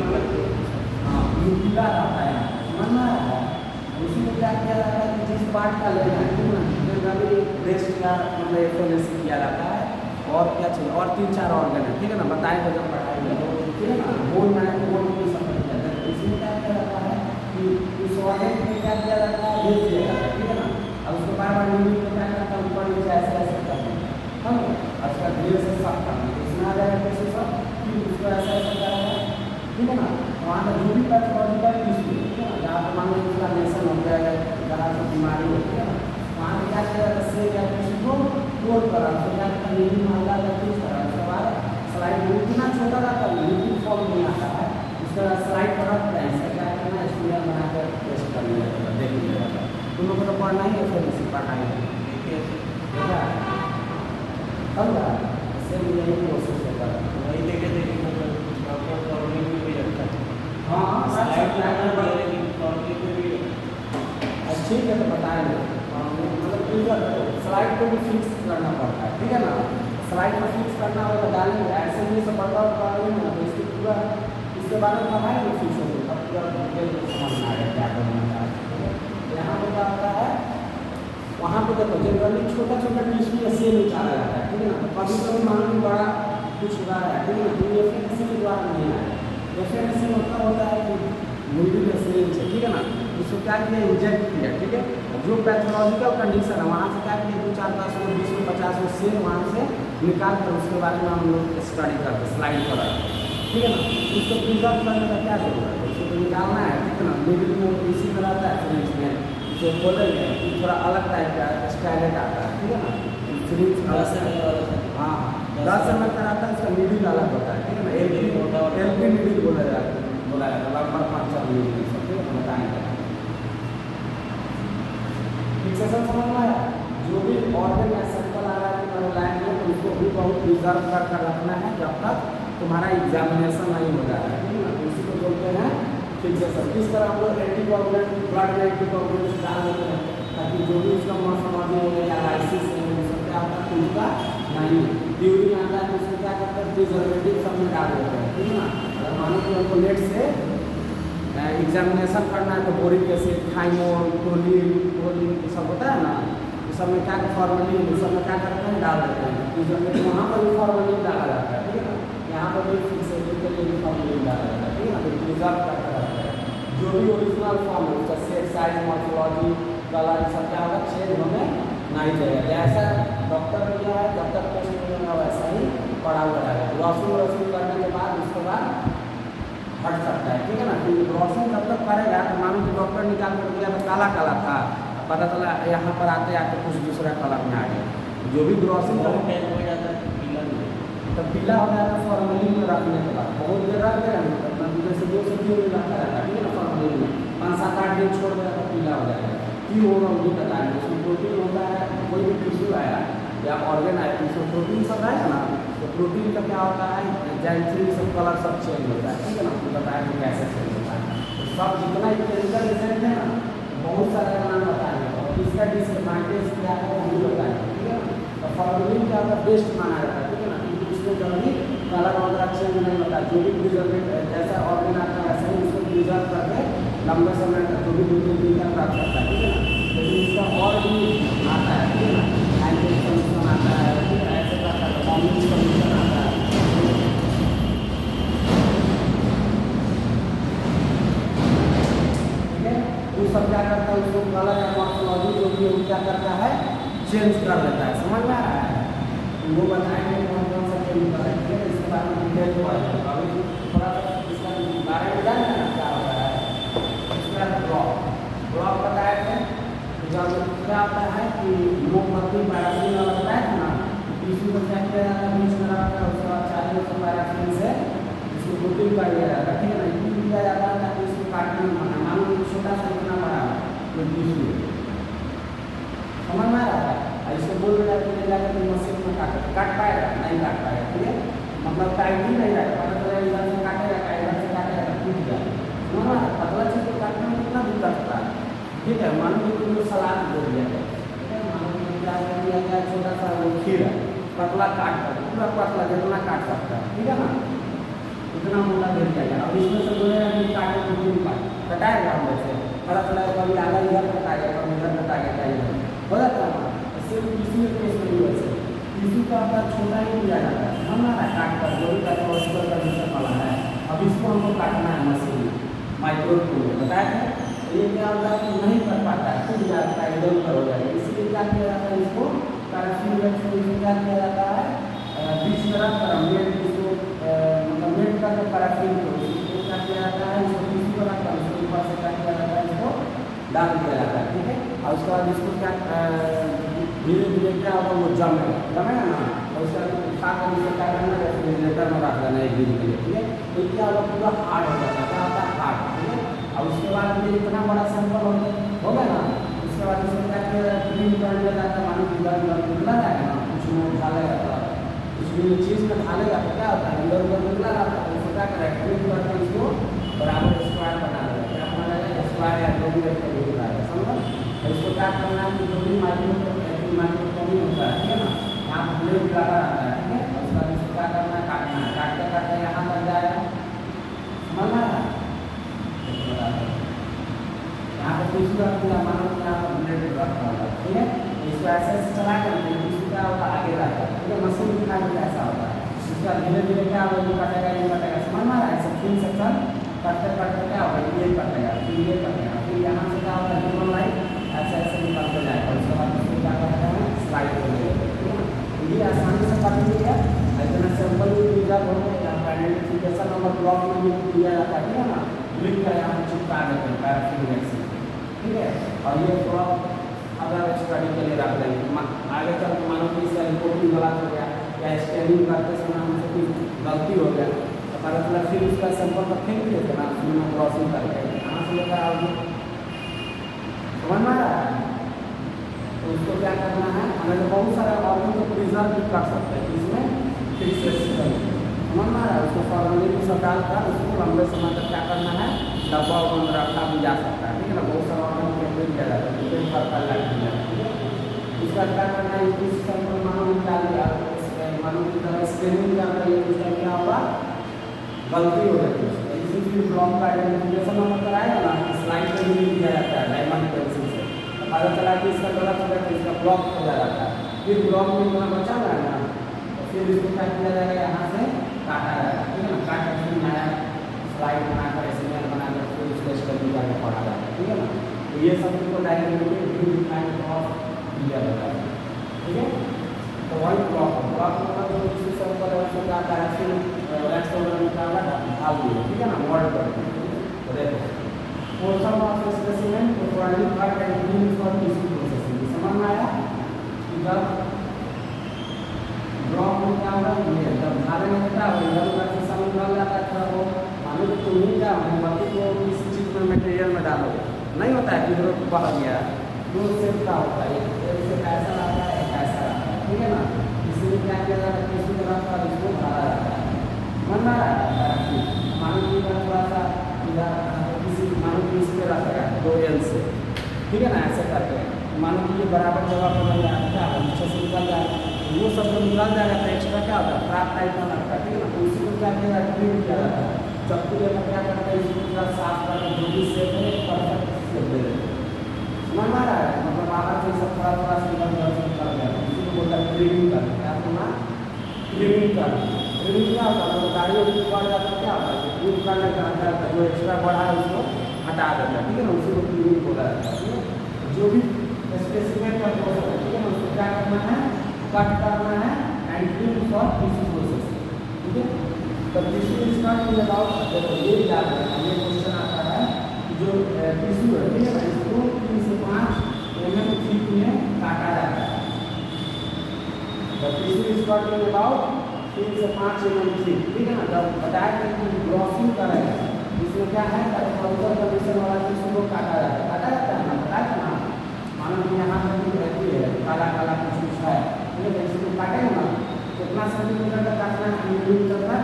हाँ न्यूक्लिया रहता है, समझ में आ रहा है, उसी में क्या किया जाता है कि जिस पार्ट का लेना है, ठीक है ना, ब्रेस्ट का मतलब FNAC किया जाता है, और क्या चाहिए, और 3-4 ऑर्गन है, ठीक है ना, बताएंगे जब पढ़ाएंगे, ठीक है ना। बोन है, बोन की समझ जाता है। इसमें क्या किया जाता है कि इस ऑर्गन में क्या किया जाता है, भेज दिया जाता है, ठीक है ना। अब उसको बार बार नीचे में क्या करता है, ऊपर नीचे ऐसे ऐसे करते हैं, हम उसका धीरे से सब करना है। इसमें आ जाएगा कैसे सब, फिर उसको ऐसा ऐसा करेगा, ठीक है ना। वहाँ का जो भी पैथोलॉजिकल इशू, ठीक है ना, जहाँ पर मान लो इन्फ्लेमेशन हो गया है, जहाँ से बीमारी होती है ना, वहाँ पे क्या किया जाता है, सेल या किसी को कोड करा, तो क्या करता है, नीली माला का यूज करा, उसके बाद स्लाइड इतना छोटा रहता है, लिक्विड फॉर्म में आता है, उसका स्लाइड पर रखते हैं, इसका क्या करना है, स्टूडियो बनाकर टेस्ट कर लिया जाता है, देख लिया जाता है। तुम लोग को तो पढ़ना ही है, फिर इसी पढ़ाई देखा समझा, इससे भी यही कोशिश होता है, वही देखे देखे मतलब प्रॉपर फॉर्मेट में भी रखता है। हाँ हाँ स्लाइड प्लानर भी है लेकिन फॉर्मेट में भी ठीक है, तो बताएंगे मतलब स्लाइड को भी फिक्स करना पड़ता है, ठीक है ना। स्लाइड को फिक्स करना होगा, डालेंगे ऐसे ही सब बदलाव करेंगे ना, तो इसके पूरा इसके बारे में पढ़ाएंगे फिक्स हो गया, तब पूरा डिटेल में समझ में आएगा क्या करना चाहते हैं। यहाँ पर क्या होता है, वहाँ पर देखो जनरली छोटा छोटा टिश्यू ऐसे निकाला जाता है, ठीक है ना। तो कभी कभी मान लो बड़ा कुछ हुआ है, ठीक है ना, तो ये FNAC के द्वारा नहीं आया। FNAC मतलब होता है कि मिडिल सिरिंज है, ठीक है ना, उसको क्या किया, इंजेक्ट किया, ठीक है। जो पैथोलॉजिकल कंडीशन है वहाँ से क्या किया, 2-4-10 20 50 सेल वहाँ से निकाल कर उसके बारे में हम लोग स्टडी करते, स्लाइड पर, ठीक है ना। उसको प्रिजर्व करने का क्या जरूरत है, उसको तो निकालना है, ठीक है ना। मिडिल में इसी में रहता है सिरिंज में, उसे खोलेंगे थोड़ा अलग टाइप का स्टाइलेट आता है, ठीक है ना। सिरिंज 10 ml वाला हाँ 10 ml का आता है, इसका मिडिल अलग होता है, ठीक है ना। एलपी मिडिल बोला जाता है, लगभग 5-4 मिडिल, ठीक है, बताएंगे। फिक्सेशन समझ में आया, जो भी ऑर्गन या सैंपल आ रहा है तुम्हारे लाइन में, तो उसको भी बहुत प्रिजर्व कर रखना है जब तक तुम्हारा एग्जामिनेशन नहीं हो जाता है, ठीक है ना। तो इसी को बोलते हैं फिक्सेशन। किस तरह हम लोग एंटीकोगुलेंट ब्लड में एंटीकोगुलेंट डाल देते हैं, ताकि जो भी उसका मॉर्फोलॉजी है या लाइसिस है वो सब क्या होता है, उनका नहीं ड्यूरिंग आता है, तो उसको क्या करते हैं, प्रिजर्वेटिव सब में डाल देते हैं, ठीक है ना। अगर मानो कि हमको लेट से एग्जामिनेशन करना है, तो बोरिक एसिड, थाइमोल, टोलिन सब होता है ना, ये सब में क्या फॉर्मेलिन, ये सब में क्या करते हैं, डाल देते हैं। प्रिजर्वेटिव वहाँ पर भी फॉर्मेलिन डाला जाता है, ठीक है ना। यहाँ पर भी फिक्सेशन के लिए भी फॉर्मेलिन डाला जाता है, ठीक है ना। तो प्रिजर्व करता रहता है, जो भी ओरिजिनल फॉर्म है उसका शेप, साइज, मॉर्फोलॉजी, कलर, सब क्या होगा, चेंज होने नहीं देगा। जैसा डॉक्टर ने किया है, जब तक टेस्ट नहीं होगा वैसा ही पड़ा हुआ रहेगा। ग्लॉसिंग करने के बाद उसके बाद हट सकता है, ठीक है ना। तो ग्लॉसिंग जब तक करेगा, तो मानो कि डॉक्टर निकाल कर दिया तो काला काला था, पता चला यहाँ पर आते आते कुछ दूसरा कलर में आ गया। जो भी ग्लॉसिंग हो जाता है पीला भी, तो पीला हो जाता है फॉर्मेलिन में रखने के बाद, बहुत देर रख देगा ना, जैसे 2 से 3 दिन रखा रहता है, ठीक है ना। फॉर्मेलिन में 5-7-8 दिन छोड़ देगा तो पीला हो जाएगा। क्यों होगा वो भी बताएंगे। उसमें प्रोटीन होता है, कोई भी टिश्यू आया या ऑर्गन आया, उसमें प्रोटीन सब आएगा ना, तो प्रोटीन का क्या होता है, जेंट्री सब कलर सब चेंज होता है, ठीक है ना। आपको बताया कि कैसे चेंज होता है, तो सब जितना केमिकल एजेंट है ना, बहुत सारे नाम बताएंगे, और इसका डिसएडवांटेज क्या है वो भी बताएंगे, ठीक है ना। तो फॉर्मेलिन क्या होता है, बेस्ट माना जाता है, ठीक है ना, क्योंकि उसमें जल्दी कलर वगैरह चेंज नहीं होता है। जो भी प्रिजर्वेटिव जैसा ऑर्गन आता है वैसा ही उसको प्रिजर्व करके लंबे समय तक जो भी 2-3 दिन तक रख सकता है, ठीक है ना। लेकिन इसका और भी आता है, ठीक है ना, एंटी सोल्यूशन आता है, ठीक है, ऐसे करता है, कॉम्बिनेशन सोल्यूशन आता है, ठीक है। वो सब क्या करता है, उसको कलर या मॉर्फोलॉजी जो भी है वो क्या करता है, चेंज कर देता है। समझ में आ रहा है, वो बताएंगे कौन कौन सा केमिकल है, ठीक है। इसके बारे में डिटेल में पढ़ेंगे, अभी थोड़ा सा इसका बारे में जानना है क्या होता है। इसका ब्लॉक बताया थे, जब क्या होता है कि मोमबत्ती पैराफिन वाला बताया था ना, टिश्यू को क्या किया जाता है, बीच में रखता है, उसके बाद चारों से पैराफिन से इसको कोटिंग कर दिया जाता है, ठीक है ना। इसको दिया जाता है ताकि इसको काटने में मना, मान लो छोटा सा इतना बड़ा जो टिश्यू समझ में आ रहा है, इसको बोल दिया कि ले जाकर तुम मशीन में काट पाएगा, नहीं काट पाएगा, ठीक है। मतलब टाइट ही नहीं रहेगा, पता चला इधर से काटेगा, इधर से काटेगा, टूट जाएगा। समझ में पतला चीज को काटने में कितना दिक्कत होता है, ठीक है। मान लो कि तुमको सलाद दे दिया गया, ठीक है, मान लो कि क्या कर दिया गया, छोटा सा वो खीरा पतला काट कर, पूरा पतला जितना काट सकता है, ठीक है ना, उतना मोटा दे दिया गया। अब इसमें से बोलेगा कि काटे तो क्यों कटाएगा, हम जैसे पता चला कभी आधा इधर कटाएगा, कभी इधर कटाएगा, हो जाता है। सिर्फ किसी केस में भी वैसे टिश्यू का आकार छोटा ही दिया जाता है, समझना है, काट कर जो भी काटा उसका कंडीशन वाला है। अब इसको हमको काटना है मशीन में, माइक्रोन टूल में, बताया था। ये क्या होता है कि नहीं कर पाता है, टूट जाता है, इधर उधर हो जाएगा, इसलिए क्या किया जाता है, इसको पैराफिन वैक्स में क्या किया जाता है, बीच तरफ पर मेड इसको मतलब मेड करके पैराफिन को इसको क्या किया जाता है, इसको टिश्यू को रखकर उसके ऊपर से क्या किया जाता है, इसको डाल दिया जाता है, ठीक है। और उसके बाद इसको क्या धीरे धीरे क्या होगा, वो जमेगा ना, और उसके बाद उठा कर इसको क्या करना है, रेफ्रिजरेटर में रख देना एक दिन के लिए, ठीक है। तो क्या होगा, पूरा हार्ड हो जाता है, क्या होता है, हार्ड, ठीक है। और उसके बाद ये इतना बड़ा सैंपल हो गया ना, उसके बाद इसको क्या किया जाता है, क्लीन कर लिया जाता है, मानो इधर उधर निकला जाएगा ना, कुछ में ढालेगा तो कुछ भी चीज़ में ढालेगा तो क्या होता है, इधर उधर निकला जाता है, उसको क्या करेगा, क्लीन करके इसको बराबर स्क्वायर बना देगा, क्या बना देगा, स्क्वायर या जो भी रहता है वो बनाएगा, समझो। इसको क्या करना है कि जो भी माइक्रो कमी होता है, ठीक है ना, यहाँ पर ब्लेड लगा रहता है, ठीक है। और उसके बाद इसको क्या करना है, काटना है, काटते काटते यहाँ तक जाएगा, समझना है। यहाँ पर टिश्यू रख दिया, मानो कि यहाँ पर ब्लेड रखा होगा, ठीक है। इसको ऐसे ऐसे चला कर टिश्यू क्या होगा, आगे रहता है, ठीक है। मशीन दिखा भी ऐसा होता है, उसके बाद धीरे धीरे क्या होगा, ये कटेगा, समझ में आ रहा है, ऐसे 3 सेक्शन कटते कटते क्या होगा, ये कटेगा, फिर ये कटेगा, फिर यहाँ से क्या होगा, ह्यूमन लाइफ ऐसे ऐसे निकलते जाएगा, उसके बाद उसको क्या करते हैं, स्लाइड हो जाएगा, ठीक है। ये आसानी से काट लिया, इतना सैंपल भी रिजर्व हो गया, यहाँ पर आइडेंटिफिकेशन नंबर ब्लॉक में भी दिया जाता है, ठीक है ना, लिख कर यहाँ पर चिपका देते हैं पैराफिन वैक्स, ठीक है। और ये थोड़ा अगर स्टडी के लिए रख देंगे, आगे चल के मानो कि इसका रिपोर्टिंग गलत हो गया या स्कैनिंग करते समय हमसे कुछ गलती हो गया तो पता चला, फिर उसका सैंपल पर फेंक दिए थे ना, उसमें क्रॉसिंग करके कहाँ से लेकर आओगे, समझ में आ रहा है। तो उसको क्या करना है, हमें तो बहुत सारे ऑर्गन को प्रिजर्व भी कर सकते हैं, इसमें फिक्स सिस्टम, समझ में आ रहा है। उसको फॉर्मेलिन से डालकर उसको लंबे समय तक क्या करना है, डब्बा बंद रखा भी जा सकता है, ठीक है ना। बहुत सारा ऑर्गन को किया जाता है, ठीक है। उसका क्या करना है, इस सैंपल मानो निकाल दिया, मानो की तरह स्कैनिंग कर रही है, उसका क्या होगा, गलती हो जाती है, इसी फिर ब्लॉक का आइडेंटिफिकेशन नंबर कराएगा ना, स्लाइड पर भी दिया जाता है डायमंड पेंसिल से, तो पता चला कि इसका गलत हो गया तो इसका ब्लॉक हो जाता है, फिर ब्लॉक में इतना बचा हुआ है ना, तो फिर इसको क्या किया जाएगा, यहाँ से काटा जाएगा, ठीक है ना, काट कर फिर नया स्लाइड बनाकर एसएमएल बनाकर फिर उसको स्टडी करके पढ़ा जाएगा, ठीक है ना। तो ये सब को डायरेक्ट दिया जाता है, ठीक है। तो वही ब्लॉक मतलब जो किसी सैंपल है उसको क्या पैराफिन वैक्स वगैरह निकाला डाल दिए, ठीक है ना, मोल्ड कर दिए। तो देखो portion of specimen providing cut and clean for tissue processing, समझ में आया कि जब ब्लॉक में क्या होगा, ये जब ढालेंगे तो क्या होगा, इधर उधर से समय निकल जाता है, थोड़ा वो मानो कि तुम ही क्या मोमबत्ती को किसी चीज़ में मटेरियल में डालोगे, नहीं होता है कि इधर बह गया, दो सेप का होता है, एक से ऐसा आता है, एक ऐसा आता है, ठीक है ना। इसलिए क्या किया जाता है, किसी तरह का इसको भरा जाता है, मन ना रहा है, मानो कि थोड़ा सा इधर किसी मानो कि इस पर रखा है 2 एल से, ठीक है ना, ऐसे करके मानो कि ये बराबर जगह पर बन जाता है, क्या नीचे से निकल जाएगा, वो सब जो निकल जाएगा तो एक्स्ट्रा क्या होता है, फ्राक टाइप का लगता है, ठीक है ना। तो उसी को क्या किया जाता है, क्लीन किया जाता है, चक्कू लेकर क्या करता है, इसको पूरा साफ करके जो भी सेप है परफेक्ट सेप दे देते हैं, समझ में आ रहा है। मतलब बाहर से सब थोड़ा थोड़ा निकल गया, इसी को बोलता है क्लीनिंग कर, क्या करना, क्लीनिंग कर। क्लीनिंग क्या होता है, तो गाड़ी बढ़ जाता है, क्या होता है, क्लीन करने का अंदर जो एक्स्ट्रा बढ़ा है उसको हटा देता है, ठीक है ना, उसी को क्लीनिंग बोला जाता है, ठीक है। जो भी स्पेसिफिक का प्रोसेस है, ठीक है ना, उसको क्या करना है, कट करना है and clean for tissue process, ठीक है। तो tissue is not in about, देखो ये याद रखना, ये क्वेश्चन आता है जो टिश्यू है, ठीक है ना, इसको 3 से 5 mm थिक में काटा जाता है। तो tissue is not in about 3 से 5 mm थिक, ठीक है ना। जब बताया कि ग्लॉसिंग करेगा, इसमें क्या है, कंडीशन वाला टिश्यू को काटा जाता है, ना, बताया ना, मानो कि यहाँ पर भी रहती है काला काला कुछ है, ठीक है, इसको काटेंगे ना, कितना सेंटीमीटर तक काटना है, मिलीमीटर तक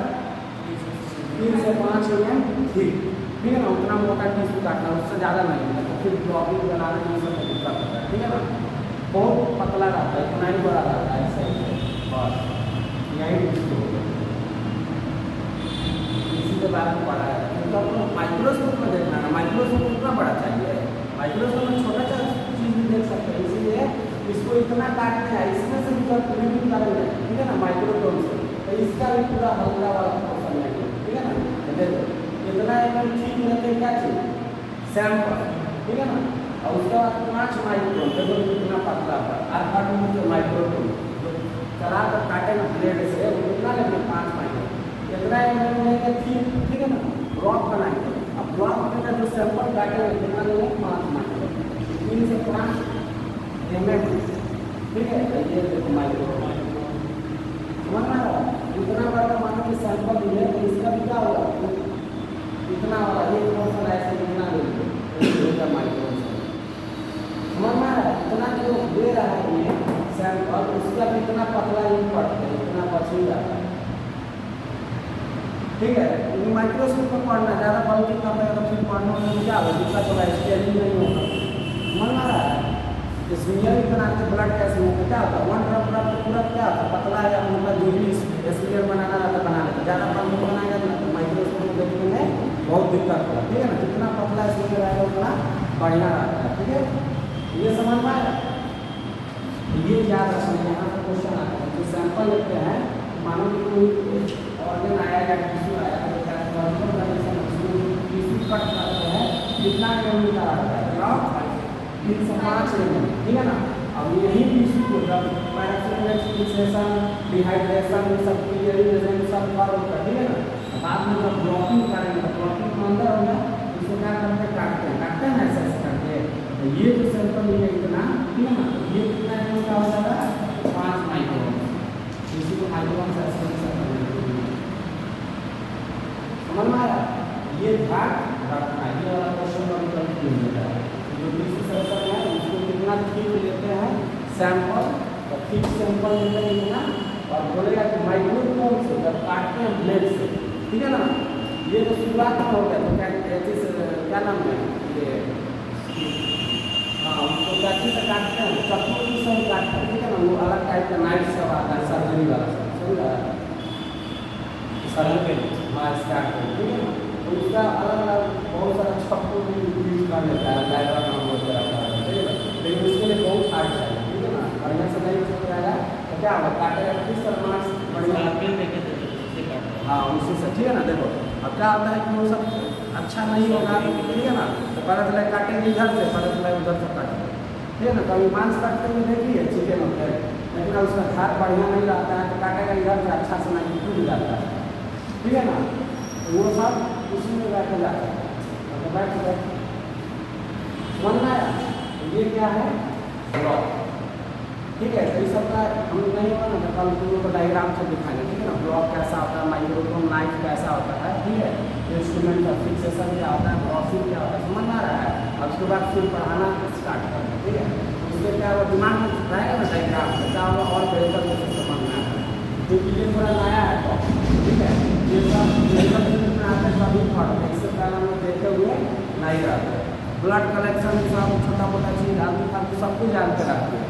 3 से 5 mm थिक, ठीक है ना, उतना मोटा टिश्यू काटना, उससे ज़्यादा नहीं है, तो फिर ब्लॉकिंग बनाने में सब दिक्कत होता है, ठीक है ना। बहुत पतला रहता है, इतना ही बड़ा रहता है, ऐसे बस यही टिश्यू इसी के बारे में पढ़ा है। तो आपको माइक्रोस्कोप में देखना है, माइक्रोस्कोप उतना बड़ा चाहिए, माइक्रोस्कोप में छोटा चीज़ भी देख सकते हैं, इसीलिए इसको इतना काटते हैं इसमें से भी जब रिमूव करेंगे, ठीक है ना, माइक्रोटोन से, तो इसका भी पूरा हल्का वाला पोर्शन है, ठीक है ना। देखो कितना एकदम ठीक रहते क्या चीज सैंपल, ठीक है ना। और उसके बाद 5 माइक्रोन, देखो कितना पतला है, अल्फा टू माइक्रोटोन चला कर काटे ना ब्लेड से, वो कितना लेंगे 5 माइक्रोन, इतना एकदम लेंगे ठीक है ना, ब्लॉक बनाएंगे। अब ब्लॉक में जो सैंपल काटेंगे कितना लेंगे 5 माइक्रोन, 3 से 5 mm, ठीक है। ये देखो माइक्रोन समझ में आ रहा है। इतना बड़ा मानो कि सैंपल है तो इसका भी क्या होगा, इतना वाला एक पोर्शन ऐसे इतना लेंगे माइक्रोन से, समझ में आ रहा है। इतना जो दे रहा है ये सैंपल, उसका भी इतना पतला इनपुट है, इतना बची जाता है, ठीक है। ये माइक्रोस्कोप में पढ़ना ज़्यादा बल्कि कम है तो फिर पढ़ने में क्या होगा, दिक्कत होगा, स्टेरिंग नहीं होगा, समझ में आ रहा है। स्पीयर भी बनाते ब्लड कैसे होता क्या होता है, 1 ड्रॉप ब्लड तो पूरा क्या होता है पतला या मोटा, जो भी स्पीयर बनाना रहता बना लेता, ज़्यादा बल्कि बनाएगा तो माइक्रोस्कोप देखने में बहुत दिक्कत होगा, ठीक है ना। जितना पतला स्पीयर रहेगा उतना बढ़िया रहता है, ठीक है। ये समझ में आया, ये याद रखना। यहाँ पर क्वेश्चन आता है, जो सैंपल लेते हैं, मानो कि कोई ऑर्गन आया या टिश्यू आया तो क्या टिश्यू कट करते हैं, कितना mm का आता है, 3 से 5 mm, ठीक है ना। अब यही टिश्यू को जब पैराफिनेशन, डिहाइड्रेशन, सब क्लियरिंग सब कर होता है, ठीक है ना। बाद में जब ब्लॉकिंग करेंगे तो ब्लॉकिंग के अंदर होगा, इसको क्या करते हैं, काटते हैं ऐसे ऐसे करके। तो ये जो सैंपल है इतना, ठीक है ना, ये कितना mm का हो जाएगा 5 माइक्रोन, इसी को माइक्रोन से ऐसे समझ में आया। ये ध्यान रखना, ये वाला क्वेश्चन कभी कंफ्यूज होता है। जो टिश्यू सेंसर है उसको कितना ठीक लेते हैं सैंपल, तो ठीक सैंपल लेते हैं इतना, और बोलेगा कि माइक्रोटोन से जब काटते हैं ब्लेड से, ठीक है ना। ये तो शुरुआत में हो गया, तो क्या नाम है ये, हाँ उसको कैंची से काटते हैं, चप्पू की से काटते हैं, ठीक है ना। वो अलग टाइप का नाइफ सब आता है, सर्जरी वाला सब, समझा सर्जरी, हाँ स्टार्ट करें, ठीक है ना। तो उसका अलग अलग बहुत सारा चप्पू यूज कर लेता है, डायग्राम नाम होता है, ठीक है ना। लेकिन उसके लिए बहुत हार्ड चाहिए, ठीक है ना, बढ़िया से नहीं चल जाएगा तो क्या होगा, काटेगा किस तरह मार्क्स बढ़िया, हाँ उसी से, ठीक है ना। देखो अब क्या होता है कि वो सब अच्छा नहीं होगा, ठीक है ना, तो पता चला काटेंगे इधर से, पता चला उधर से काटेंगे, ठीक है ना। कभी मांस काटते हुए देखिए चिकन होते हैं, लेकिन उसका धार बढ़िया नहीं रहता है, तो काटेगा इधर से अच्छा से नहीं टूट जाता है, ठीक है ना। तो वो सब उसी में बैठ जाता है, तो बैठ समझना है। ये क्या है ब्लॉक, ठीक है। तो इस सब का हम नहीं होगा ना, तो कल तुम लोग को डायग्राम से दिखाएंगे, ठीक है ना। ब्लॉक कैसा होता है, माइक्रोटोन नाइफ कैसा होता है, ठीक है। इंस्ट्रूमेंट का फिक्सेशन क्या होता है, ब्लॉकिंग क्या होता है, समझ आ रहा है। अब उसके बाद फिर पढ़ाना स्टार्ट करना, ठीक है। उसके क्या वो दिमाग में रहेगा ना डायग्राम, तो क्या होगा और बेहतर से समझना है, क्योंकि ये थोड़ा नया है तो, ठीक है। ये सब मेडिकल फील्ड में आते हैं तभी पढ़ते, इससे पहले हम लोग देखे हुए नहीं रहते। ब्लड कलेक्शन सब छोटा मोटा चीज़ आदमी फालतू सब कुछ जानते रहते हैं,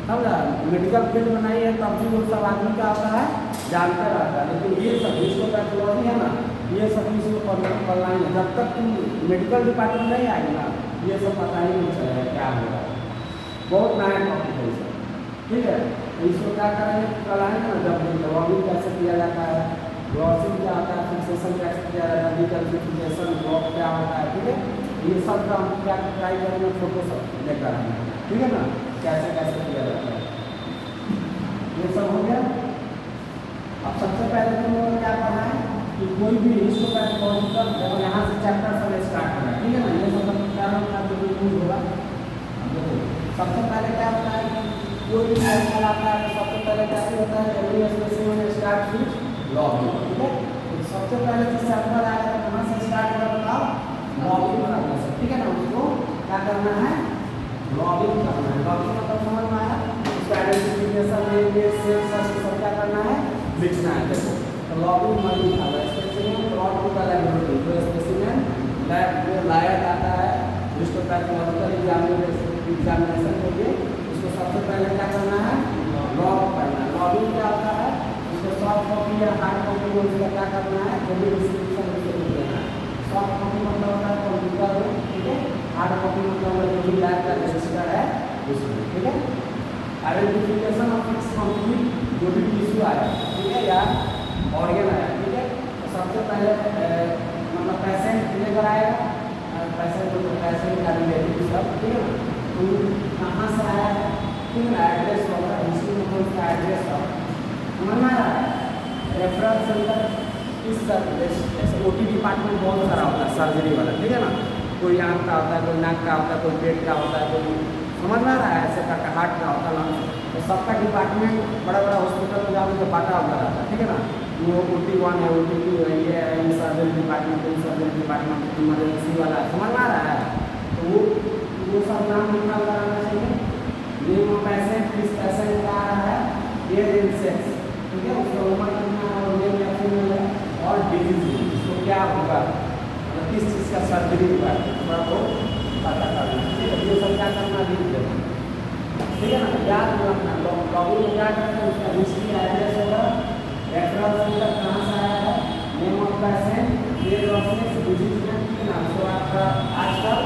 समझा। मेडिकल फील्ड में नहीं है तब भी वो सब आदमी क्या होता है जानते रहता है, लेकिन ये सब जिसको पैथोलॉजी है ना, ये सब इसको पढ़ना ही है। जब तक तुम मेडिकल डिपार्टमेंट नहीं आएगी ना, ये सब पता ही नहीं चलेगा क्या होगा, बहुत नया टॉपिक है इसका, ठीक है। तो इसको क्या करेंगे, कल आएंगे ना, जब लॉगिंग कैसे किया जाता है, ग्लॉसिंग क्या होता है, फिक्सेशन कैसे किया जाता है, डिकल्सिफिकेशन ब्लॉक क्या होता है, ठीक है। ये सब का हम क्या ट्राई करेंगे, फोटो सब लेकर आएंगे, ठीक है ना, कैसे कैसे किया जाता है। ये सब हो गया। अब सबसे पहले तुम लोगों ने क्या पढ़ा है कि कोई भी हिस्टोपैथोलॉजिकल, देखो यहाँ से चैप्टर सब स्टार्ट करना है, ठीक है ना। ये सब कारण का जो यूज होगा, सबसे पहले क्या होता है कि कोई भी सैंपल आता है तो सबसे पहले क्या होता है, every specimen start with logging, ठीक है। तो सबसे पहले जो सैंपल आएगा तो कहाँ से स्टार्ट होगा बताओ, लॉगिंग करने से, ठीक है ना। उसको क्या करना है, लॉगिंग करना है। लॉगिंग मतलब समझ में आया, उसका आइडेंटिफिकेशन लेंगे, सब क्या करना है, लिखना है। देखो तो लॉगिंग में लिखा हुआ है specimen brought to the laboratory, जो स्पेसिमेन लैब में लाया जाता है हिस्टोपैथोलॉजिकल एग्जामिनेशन के लिए, उसको सबसे पहले क्या करना है, लॉग करना है। लॉगिंग क्या होता है, उसको सॉफ्ट कॉपी या हार्ड कॉपी में उसका क्या करना है, जो भी डिस्क्रिप्शन उसको लिख देना है। सॉफ्ट कॉपी मतलब होता है कंप्यूटर में, ठीक है। हार्ड कॉपी मतलब जो भी लैब का रजिस्टर है उसमें, ठीक है। आइडेंटिफिकेशन ऑफ इट्स कंप्लीट जो भी टिश्यू आया, ठीक है, या ऑर्गन आया, ठीक है। तो सबसे पहले मतलब पेशेंट लेकर आएगा, पेशेंट का रिलेटिव सब, ठीक है ना, तो कहाँ से आया है, ठीक है, एड्रेस होगा, हिस्ट्री में कौन सा एड्रेस होगा, समझ में आ रहा है। रेफरल सेंटर इस जैसे OT डिपार्टमेंट बहुत सारा होता है सर्जरी वाला, ठीक है ना, कोई आँख का होता है, कोई नाक का होता है, कोई पेट का होता है, कोई समझ में आ रहा है, ऐसे का हार्ट का होता है, तो सबका डिपार्टमेंट बड़ा बड़ा हॉस्पिटल में जाओगे तो बांटा होता रहता है, ठीक है ना। वो OT1 है, OT2 है, ये है, इन सर्जरी डिपार्टमेंट इमरजेंसी वाला है, समझ में आ रहा है। तो वो सब नाम निकाल कराना चाहिए। नेम ऑफ पेशेंट, किस पेशेंट का आ रहा है, एज एंड सेक्स, ठीक है, उसका उम्र कितना है और मेल या फीमेल है, और डिजीज इसको क्या होगा, मतलब किस चीज़ का सर्जरी हुआ है, थोड़ा बहुत पता करना, ठीक है। ये सब क्या करना लिख देना, ठीक है ना, याद रखना। लॉगिन में क्या करना है, उसका हिस्ट्री एड्रेस होगा, रेफरल सेंटर कहाँ से आया है, name of patient, age of sex, disease है, ठीक है ना। उसको आपका आजकल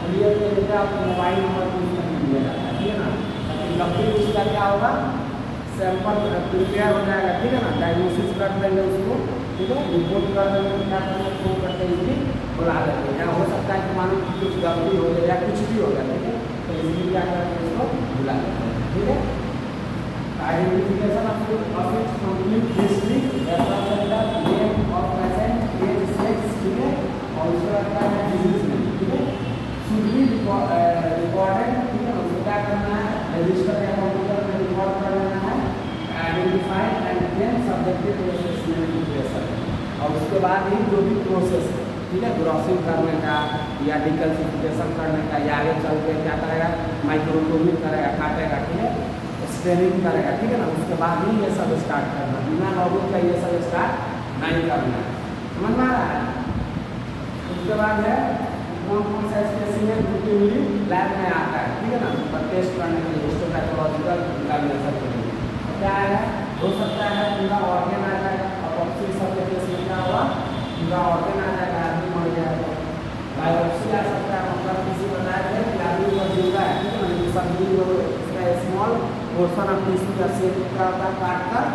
क्लियर कर देगा, आपको मोबाइल नंबर भी उसमें दिया जाता है, ठीक है ना, ताकि लंबी उसका क्या होगा, सैंपल प्रिपेयर हो जाएगा, ठीक है ना, डायग्नोसिस कर देंगे उसको, ठीक है, रिपोर्ट कर देंगे, क्या करना फोन करते हैं इसकी बुला देंगे, या हो सकता है कि मानो कुछ गलती हो जाए या कुछ भी हो जाए, ठीक है, तो इसलिए क्या करेंगे, इसको बुला देंगे, ठीक है। Identification of its complete history, referral centre, name of patient, age, sex, ठीक है, और उसके बाद क्या है, डिजीज नेम, ठीक है, शुड बी रिकॉर्डेड, ठीक है, उसको क्या करना है, रजिस्टर या कंप्यूटर में रिकॉर्ड कर लेना है, identified and then subjected to assessment process, और उसके बाद ही जो भी प्रोसेस है, ठीक है, ग्रॉसिंग करने का या डिकल्सिफिकेशन करने का, या आगे चल के क्या करेगा, माइक्रोटोमी करेगा, काटेगा, ठीक है, स्टेनिंग करेगा, ठीक है ना, उसके बाद ही ये सब स्टार्ट करना, बिना लॉगिन का ये सब स्टार्ट नहीं करना है, समझ में आ रहा है। उसके बाद है कौन सा स्पेसिमेन रूटीनली लैब में आता है, ठीक है ना, तो टेस्ट करने के लिए हिस्टोपैथोलॉजिकल एग्जामिनेशन के लिए क्या है, हो सकता है पूरा ऑर्गन आ जाएगा, अपॉप्सी सब के केस में क्या होगा, पूरा ऑर्गन आ जाएगा, आदमी मर गया तो बायोप्सी आ सकता है, मतलब किसी बताया गया कि आदमी का जिंदा है, ठीक है ना, सब इसका स्मॉल पोर्शन ऑफ टिश्यू का शेप क्या होता है, काट कर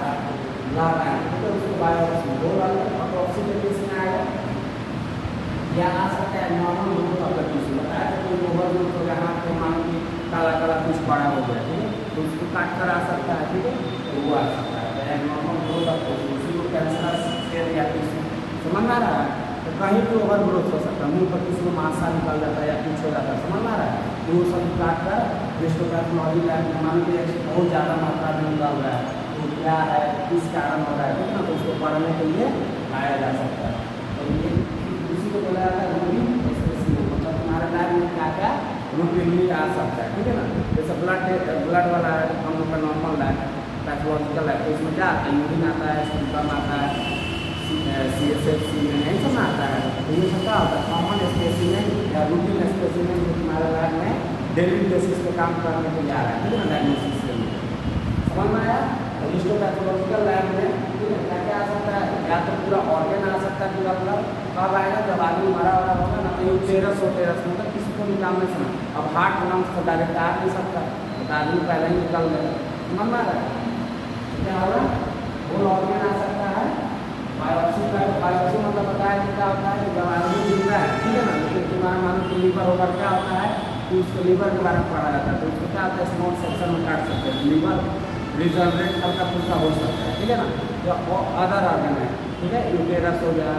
लाना है, ठीक है, उसको बायोप्सी दो अपॉप्सी के केस में आएगा, या आ सकता है normal growth of the tissue, बताया तो कोई ओवर ग्रोथ हो गया, हाथ पे मान के काला काला कुछ बड़ा हो गया, ठीक है, तो उसको काट कर आ सकता है, ठीक है, तो वो आ सकता है नॉर्मल ग्रोथ ऑफ टिश्यू, उसी को कैंसरस सेल या टिश्यू, समझ में आ रहा है। तो कहीं भी ओवर ग्रोथ हो सकता है, मुंह पर किसी को मासा निकल जाता है या कुछ हो जाता है, समझ में आ रहा है, तो वो सब काट कर हिस्टोपैथोलॉजी लैब में मान लीजिए बहुत ज़्यादा मात्रा में निकल रहा है, तो क्या है, किस कारण हो रहा है, ठीक है ना, तो उसको पढ़ने के लिए लाया जा सकता है। तो ये उसी को बोला जाता है रूटीन स्पेसिमेन, मतलब तुम्हारे लैब में क्या क्या रूटीनली आ सकता है, ठीक है ना। जैसे ब्लड वाला है, हम लोग का नॉर्मल लैब पैथोलॉजिकल है, तो इसमें क्या आता है, यूरिन आता है, स्पूटम आता है, CSF सीमेन, यही सब में आता है, तो ये सब क्या होता है, कॉमन स्पेसिमेन या रूटीन स्पेसिमेन जो तुम्हारे लैब में डेली बेसिस पे काम करने के लिए आ रहा है, ठीक है ना, डायग्नोसिस के लिए, समझ में आया। हिस्टोपैथोलॉजिकल लैब में ठीक है क्या क्या आ सकता है, या तो पूरा ऑर्गन आ सकता है, पूरा मतलब कब आएगा, जब आदमी मरा वाला होगा ना, तो ये टेरस मतलब किसी को भी काम नहीं समझ, अब हार्ट लंग्स तो डायरेक्ट आ नहीं सकता, तो आदमी पहले ही निकल गया, समझ में आ रहा है, क्या होगा, वो ऑर्गन आ सकता है। बायोप्सी मतलब बताया कि क्या होता है कि जब आदमी जिंदा है, ठीक है ना, लेकिन तुम्हारा मानो कि लीवर ओवर क्या होता है कि उसके लीवर के बारे में पढ़ा जाता है, तो उसको क्या होता है, स्मॉल सेक्शन में काट सकते हैं, लीवर रिजनरेट हल्का फुल्का हो सकता है, ठीक है ना, या अदर ऑर्गन है, ठीक है, यूटेरस हो गया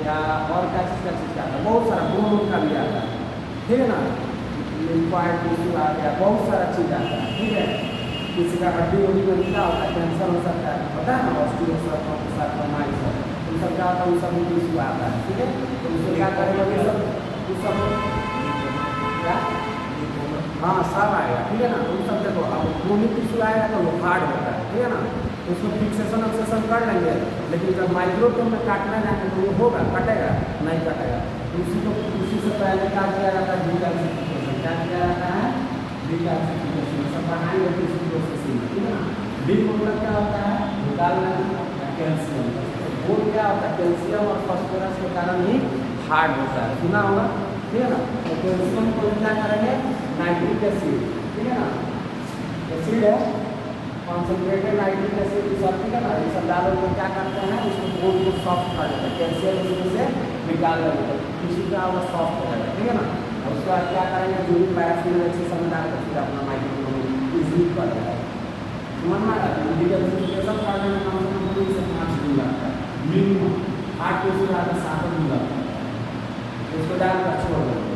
या और क्या चीज़ आता है, बहुत सारा बोन का भी आता है, ठीक है ना, लिम्फॉइड टिश्यू आ गया, बहुत सारा चीज़ आता है, ठीक है, किसी का हड्डी उड्डी में क्या होता है, कैंसर हो सकता है, पता है ना, ऑस्टियोसार्कोमा ये सब, उन सब क्या होता है, उन सब में टिश्यू आता है, ठीक है, तो उसको क्या करेगा, ये सब उस सब क्या, हाँ सब आएगा, ठीक है ना, उन सब देखो, अब क्रोनिक टिश्यू आएगा तो वो हार्ड होता है, ठीक है ना, तो उसको फिक्सेशन ऑक्सेशन कर लेंगे, लेकिन जब माइक्रोटोम में काटना जाएंगे तो वो होगा, कटेगा नहीं कटेगा, तो उसी से पहले क्या किया जाता है, डिकैल्सिफिकेशन, क्या किया जाता है, डिकैल्सिफिकेशन, सब बनाएंगे टिश्यू प्रोसेसिंग, ठीक है ना। डी मतलब क्या होता है, निकालना कैल्शियम, वो क्या होता है, कैल्शियम और फॉस्फोरस के कारण ही हार्ड होता है, सुना होगा, ठीक है ना, तो कैल्शियम को क्या करेंगे, नाइट्रिक एसिड, ठीक है ना, एसिड है कॉन्सेंट्रेटेड नाइट्रिक एसिड ये सब, ठीक है ना, ये सब डालो तो क्या करते हैं, इसको बोर्ड को सॉफ्ट कर देते हैं, कैल्शियम इसमें से निकाल देते हैं, किसी का वो सॉफ्ट हो जाएगा, ठीक है ना। और उसके बाद क्या करेंगे, जो भी पैराफिन अच्छे सब डाल कर फिर अपना माइक्रोफोन इजीली कर देगा। समझना है, डिकल्सिफिकेशन करने में कम से कम 3 से 5 दिन लगता है मिनिमम, 8 के से ज़्यादा 7 दिन लगता है। उसको डालकर छोड़ देंगे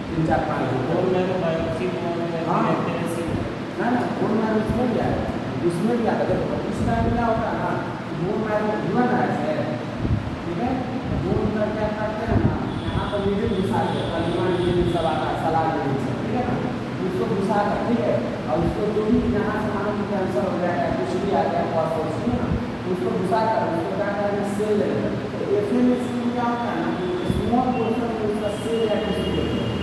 3-4-5 दिन। बोन मैरो बायोप्सी हाँ। ना बोन मैरो उसमें भी आएगा, उसमें भी आता है। देखो इस टाइम क्या होता है ना, बोन मैरो हुआ ना ऐसे, ठीक है, बोन का क्या करते हैं ना, यहाँ पर नीचे घुसा के कलिमा नीचे सब आता है, सलाद नीचे, ठीक है ना, उसको घुसा कर, ठीक है, और उसको जो भी यहाँ से मानो कि कैंसर हो गया है, कुछ भी आ गया फॉस्फोरस, ठीक है ना, उसको घुसा कर उसको क्या करेंगे, सेल ले लेंगे। तो एफएमएससी में क्या होता है ना कि स्मॉल पोर्शन में उसका सेल या टिश्यू लेते हैं,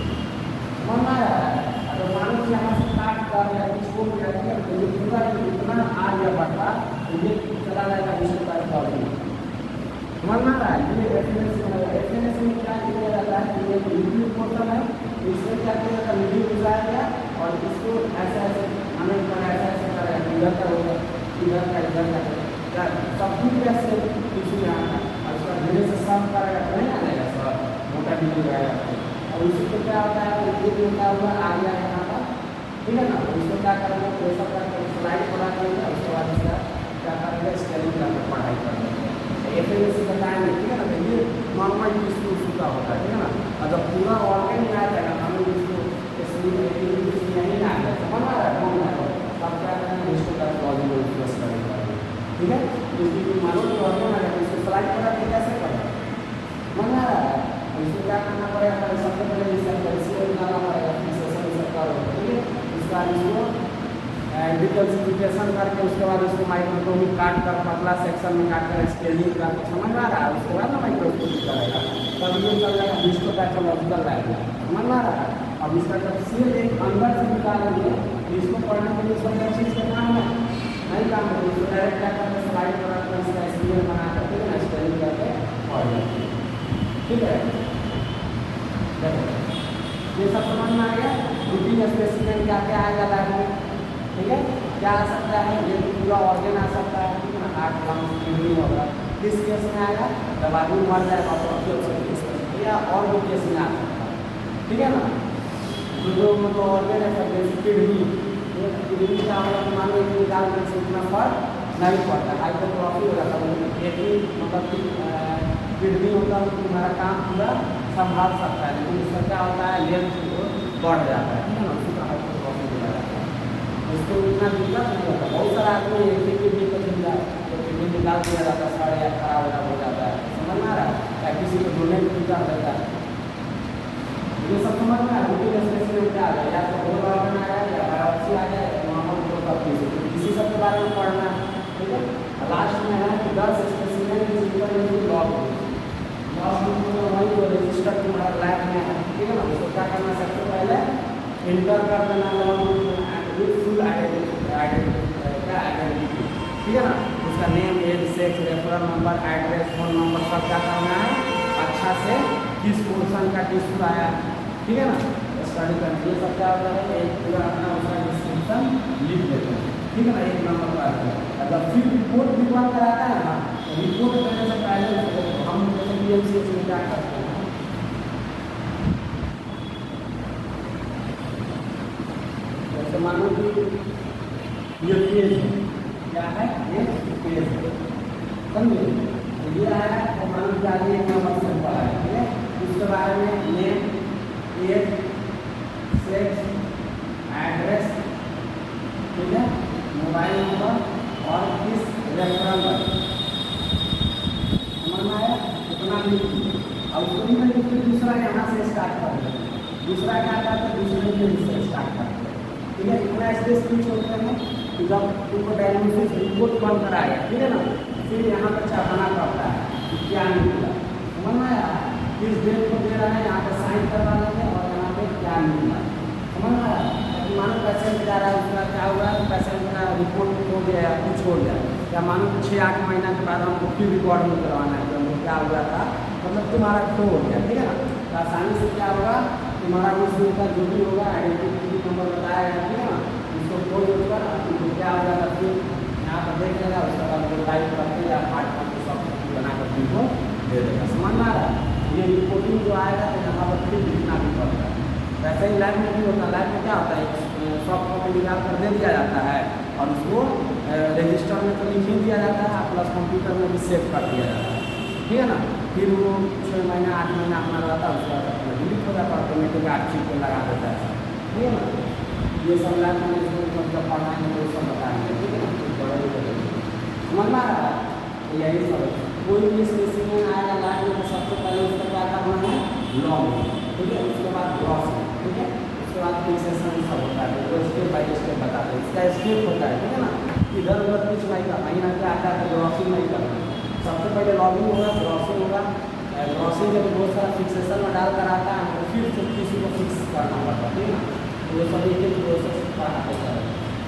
समझ में आ रहा है। अगर मानो कि यहाँ से काट कर या कुछ हो गया, ठीक है, तो ये पूरा इतना आ गया बढ़ता, तो ये चला जाएगा दूसरे का प्रॉब्लम, समझ में आ रहा है। ये एफएमएससी में क्या किया जाता है कि ये लिक्विड पोर्शन है, तो इसमें क्या किया जाता है, लिक्विड घुसाया गया और इसको ऐसे ऐसे हमें ऐसा ऐसे करेगा, इधर का होगा, इधर का सब कुछ ऐसे टिश्यू यहाँ का, और उसका धीरे से सर्व करेगा तो नहीं आ जाएगा, सब मोटा टिश्यू रहेगा। और उसी को क्या होता है, ये होता हुआ आ गया यहाँ पर, ठीक है ना, तो इसको क्या करेंगे, प्रेशर करके स्लाइड बढ़ा देंगे, उसके बाद इसका क्या करेंगे, स्केलिंग करके पढ़ाई कर देंगे। एफएमएससी बताएंगे, ठीक है ना, तो ये नॉर्मल टिश्यू का होता है, ठीक है ना। और जब पूरा ऑर्गन में आ जाएगा, हमें इसको यहीं आ गया, समझ आ रहा है कौन है, तब क्या करेंगे, इसको पैथोलॉजी में प्लस करेंगे, ठीक है। तो इसकी मानो कि ऑर्गन आ गया, इसको स्लाइड करा के कैसे करें, समझ आ रहा है। इसको क्या करना पड़ेगा, सबसे पहले इसका कैल्शियम निकालना पड़ेगा, फिक्सेशन सब करो, ठीक है। इसका इसको डिकल्सिफिकेशन करके उसके बाद उसको माइक्रोस्कोपिक काट कर पतला सेक्शन में काट कर स्केलिंग करके, समझ आ रहा है, उसके बाद ना माइक्रोस्कोपिक करेगा, तब ये चल जाएगा हिस्टोपैथोलॉजिकल रहेगा, समझ आ रहा है। अब इसका जब सिर्फ एक अंदर से निकालेंगे, इसको पढ़ने के लिए सब चीज़ का काम है नहीं, काम है, इसको डायरेक्ट क्या करते, स्लाइड करा कर इसका स्केल बना करके ना स्केलिंग करके पढ़ लेंगे, ठीक है। देखो ये सब समझ में आ गया, रूटीन स्पेसिमेन क्या क्या आएगा लैब में, ठीक है, क्या आ सकता है, ये पूरा ऑर्गन आ सकता है, ठीक है ना, हार्ट लंग्स किडनी होगा, किस केस में आएगा, जब आदमी मर जाएगा तो या और भी केस में आ सकता है, ठीक है ना। जो मतलब ऑर्गन है सब जैसे किडनी क्या होगा, मान लो निकाल कर से उतना फर्क नहीं पड़ता, हाइपरट्रॉफी हो जाता है, एक ही मतलब किडनी होता है तो तुम्हारा काम पूरा संभाल सकता है, लेकिन इसका क्या होता है, लेंथ बढ़ जाता है, ठीक है ना, उसी का हाइपरट्रॉफी हो जाता है। उसको इतना दिक्कत नहीं होता, बहुत सारा आदमी एक ही किडनी को मिल जाए तो किडनी निकाल दिया जाता है, साढ़े या खराब हो जाता है, समझ में आ रहा है, या किसी को डोनेट भी कर देता है, ये सब समझ में आ रहा है। रूटीन स्पेसिमेन क्या आ गया, या तो होल ऑर्गन आ गया या बायोप्सी आ गया या नॉर्मल इसी सब के बारे में पढ़ना है, ठीक है। लास्ट में है कि 10 स्पेसिमेन लॉग तो वही वो रजिस्टर तुम्हारा लैब में है, ठीक है ना। उसको क्या करना, सबसे पहले इंटर कर देना लॉग विथ फुल आइडेंटिटी, ठीक है ना। उसका name, age, sex, referral number, address, phone number सब क्या करना है, अच्छा से किस पोर्शन का टिश्यू आया, ठीक है ना, स्टडी करना। ये सब क्या होता है, एक पूरा अपना उसका डिस्क्रिप्शन लिख देते हैं, ठीक है ना, एक नंबर पर आता है। अगर फिर रिपोर्ट रिकॉर्ड कराता है ना, तो रिपोर्ट करने से पहले हम जैसे BMCH में क्या करते हैं, जैसे मानो कि ये पेज है, क्या है, ये पेज है, समझे, ये आया तो मानो कि आगे एक नंबर सिंपल है, ठीक है। उसके बारे में नेम, एज, सेक्स, एड्रेस, ठीक है, मोबाइल नंबर और किस रेफरल पर, समझ में आया, इतना लिख दीजिए। और उसको भी मैं फिर दूसरा यहाँ से स्टार्ट कर दें, दूसरा क्या करते हैं, दूसरे दिन से स्टार्ट करते हैं, ठीक है। इतना स्पेस क्यों छोड़ते हैं कि जब तुमको डायग्नोसिस रिपोर्ट बन कर आएगा, ठीक है ना, फिर यहाँ पर चढ़ाना पड़ता है कि क्या निकला, समझ में आया, किस डेट को दे रहा है, यहाँ पर साइन करवा लेंगे और यहाँ पे क्या निकला, समझ में आया। कि मानो पेशेंट जा रहा है, उसका क्या हुआ है, पेशेंट का रिपोर्ट हो गया या कुछ हो गया, या मानो 6-8 महीना के बाद हमको फिर रिकॉर्ड में करवाना है कि हमको क्या हुआ था, मतलब तुम्हारा खो हो गया, ठीक है ना। तो आसानी से क्या होगा, तुम्हारा उस दिन का जो भी होगा आइडेंटिटी नंबर बताया गया, ठीक है ना, उसको खोज कर क्या हो जाता फिर यहाँ पर देख लेगा, उसके बाद वो टाइप करके या हार्ड कॉपी सॉफ्ट कॉपी बना कर तुमको दे देगा। समझ में आ रहा है? ये रिपोर्टिंग जो आएगा तो यहाँ पर फिर लिखना भी पड़ता है। वैसे ही लैब में भी होता है। लैब में क्या होता है, सॉफ्ट कॉपी निकाल कर दे दिया जाता है और उसको रजिस्टर में तो लिख ही दिया जाता है, प्लस कंप्यूटर में भी सेव कर दिया जाता है, ठीक है ना। फिर वो 6 महीना 8 महीना अपना रहता है, उसके बाद अपना डिलीट हो जाता है, ऑटोमेटिक आर्चिव पे लगा देता है, ठीक है ना। ये सब लैब मैनेजमेंट मतलब पढ़ाएंगे वो सब बताएंगे, ठीक है ना। समझ में आ रहा है? तो यही सब है। कोई भी स्पेसिंग में आएगा लैब में तो सबसे पहले उसका क्या करना है, लॉगिन, ठीक है। उसके बाद ग्रॉसिंग, ठीक है। उसके बाद फिक्सेशन सब होता है, तो स्टेप बाय स्टेप बताते हैं। इसका स्टेप होता है, ठीक है ना। इधर उधर कुछ नहीं करना, यहाँ पे आता है तो ग्रॉसिंग नहीं करना। सबसे पहले लॉगिन होगा, ग्रॉसिंग होगा। ग्रॉसिंग जब बहुत सारा फिक्सेशन में डाल कर आता है तो फिर से किसी को फिक्स करना पड़ता है, ठीक है ना। तो वो सब एक एक प्रोसेस पढ़ा होता है।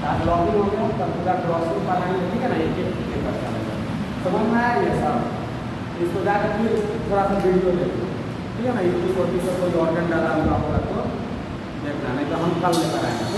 आप लॉगिन हो गया तब पूरा ग्रॉसिंग पढ़ाएंगे, ठीक है ना, एक एक पेपर चलेगा। समझ में आया ये सब? इसको जाकर फिर थोड़ा सा वीडियो देखो, ठीक है ना। यूट्यूब पर भी कोई ऑर्डर डाला हुआ होगा तो देखना, नहीं तो हम कल लेकर आएंगे।